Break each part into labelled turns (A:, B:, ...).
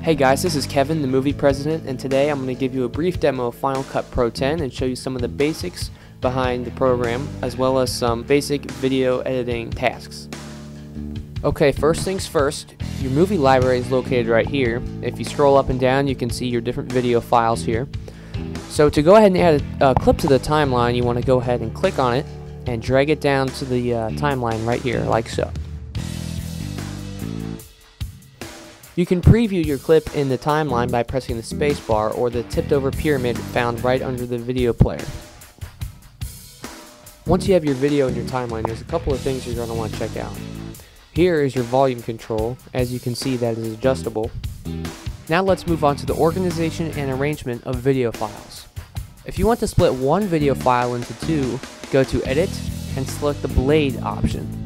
A: Hey guys, this is Kevin, the movie president, and today I'm going to give you a brief demo of Final Cut Pro 10 and show you some of the basics behind the program, as well as some basic video editing tasks. Okay, first things first, your movie library is located right here. If you scroll up and down, you can see your different video files here. So to go ahead and add a clip to the timeline, you want to go ahead and click on it and drag it down to the timeline right here, like so. You can preview your clip in the timeline by pressing the spacebar or the tipped over pyramid found right under the video player. Once you have your video in your timeline, there's a couple of things you're going to want to check out. Here is your volume control. As you can see, that is adjustable. Now let's move on to the organization and arrangement of video files. If you want to split one video file into two, go to Edit and select the Blade option.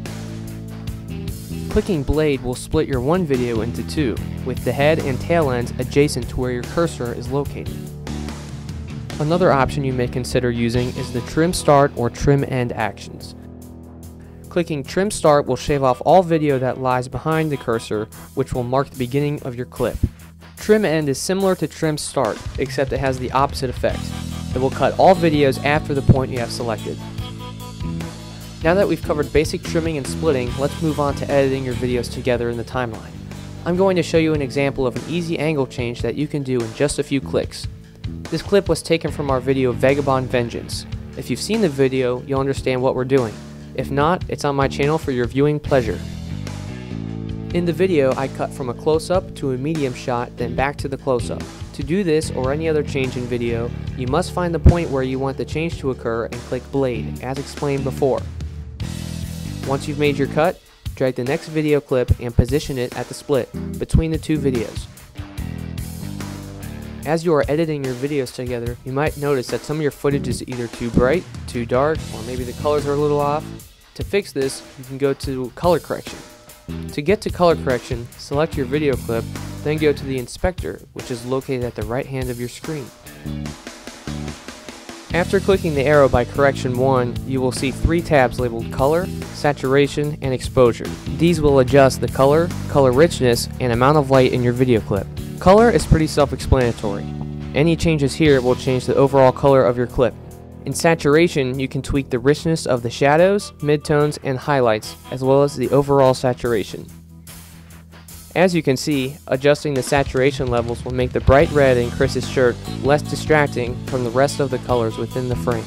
A: Clicking Blade will split your one video into two, with the head and tail ends adjacent to where your cursor is located. Another option you may consider using is the Trim Start or Trim End actions. Clicking Trim Start will shave off all video that lies behind the cursor, which will mark the beginning of your clip. Trim End is similar to Trim Start, except it has the opposite effect. It will cut all videos after the point you have selected. Now that we've covered basic trimming and splitting, let's move on to editing your videos together in the timeline. I'm going to show you an example of an easy angle change that you can do in just a few clicks. This clip was taken from our video Vagabond Vengeance. If you've seen the video, you'll understand what we're doing. If not, it's on my channel for your viewing pleasure. In the video, I cut from a close-up to a medium shot, then back to the close-up. To do this or any other change in video, you must find the point where you want the change to occur and click Blade, as explained before. Once you've made your cut, drag the next video clip and position it at the split between the two videos. As you are editing your videos together, you might notice that some of your footage is either too bright, too dark, or maybe the colors are a little off. To fix this, you can go to color correction. To get to color correction, select your video clip, then go to the inspector, which is located at the right hand of your screen. After clicking the arrow by correction 1, you will see 3 tabs labeled Color, Saturation, and Exposure. These will adjust the color, color richness, and amount of light in your video clip. Color is pretty self-explanatory. Any changes here will change the overall color of your clip. In saturation, you can tweak the richness of the shadows, midtones, and highlights, as well as the overall saturation. As you can see, adjusting the saturation levels will make the bright red in Chris's shirt less distracting from the rest of the colors within the frame.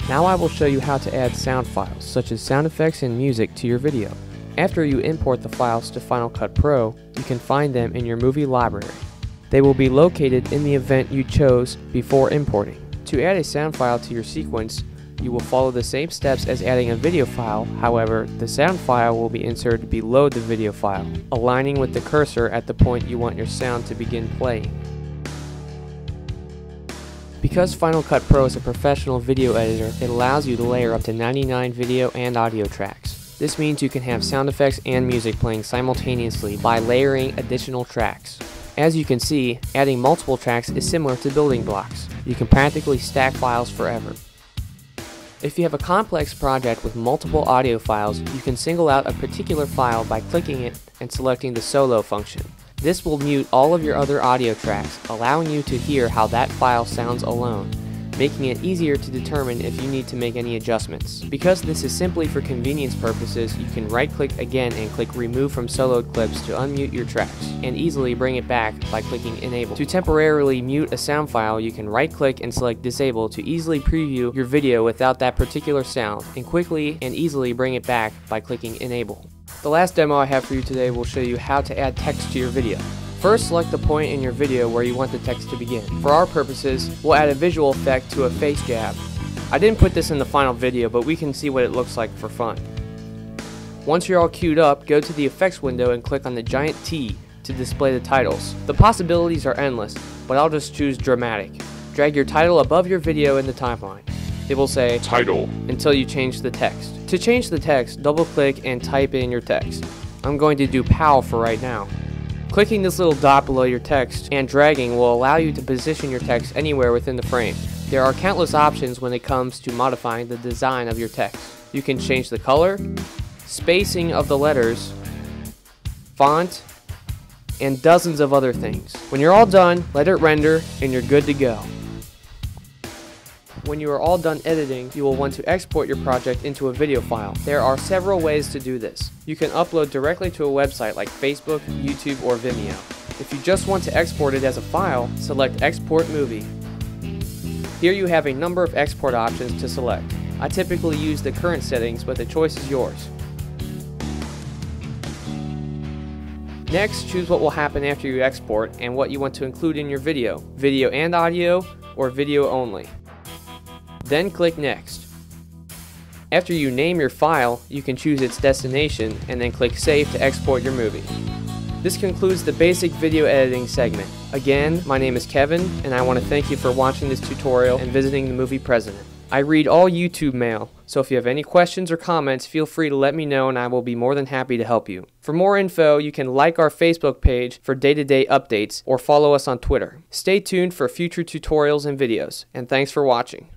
A: Now I will show you how to add sound files, such as sound effects and music, to your video. After you import the files to Final Cut Pro, you can find them in your movie library. They will be located in the event you chose before importing. To add a sound file to your sequence, you will follow the same steps as adding a video file. However, the sound file will be inserted below the video file, aligning with the cursor at the point you want your sound to begin playing. Because Final Cut Pro is a professional video editor, it allows you to layer up to 99 video and audio tracks. This means you can have sound effects and music playing simultaneously by layering additional tracks. As you can see, adding multiple tracks is similar to building blocks. You can practically stack files forever. If you have a complex project with multiple audio files, you can single out a particular file by clicking it and selecting the solo function. This will mute all of your other audio tracks, allowing you to hear how that file sounds alone, making it easier to determine if you need to make any adjustments. Because this is simply for convenience purposes, you can right-click again and click Remove from Soloed Clips to unmute your tracks, and easily bring it back by clicking Enable. To temporarily mute a sound file, you can right-click and select Disable to easily preview your video without that particular sound, and quickly and easily bring it back by clicking Enable. The last demo I have for you today will show you how to add text to your video. First, select the point in your video where you want the text to begin. For our purposes, we'll add a visual effect to a face jab. I didn't put this in the final video, but we can see what it looks like for fun. Once you're all queued up, go to the effects window and click on the giant T to display the titles. The possibilities are endless, but I'll just choose Dramatic. Drag your title above your video in the timeline. It will say Title until you change the text. To change the text, double click and type in your text. I'm going to do POW for right now. Clicking this little dot below your text and dragging will allow you to position your text anywhere within the frame. There are countless options when it comes to modifying the design of your text. You can change the color, spacing of the letters, font, and dozens of other things. When you're all done, let it render and you're good to go. When you are all done editing, you will want to export your project into a video file. There are several ways to do this. You can upload directly to a website like Facebook, YouTube, or Vimeo. If you just want to export it as a file, select Export Movie. Here you have a number of export options to select. I typically use the current settings, but the choice is yours. Next, choose what will happen after you export and what you want to include in your video, video and audio, or video only. Then click Next. After you name your file, you can choose its destination and then click Save to export your movie. This concludes the basic video editing segment. Again, my name is Kevin, and I want to thank you for watching this tutorial and visiting The Movie President. I read all YouTube mail, so if you have any questions or comments, feel free to let me know and I will be more than happy to help you. For more info, you can like our Facebook page for day-to-day updates or follow us on Twitter. Stay tuned for future tutorials and videos, and thanks for watching.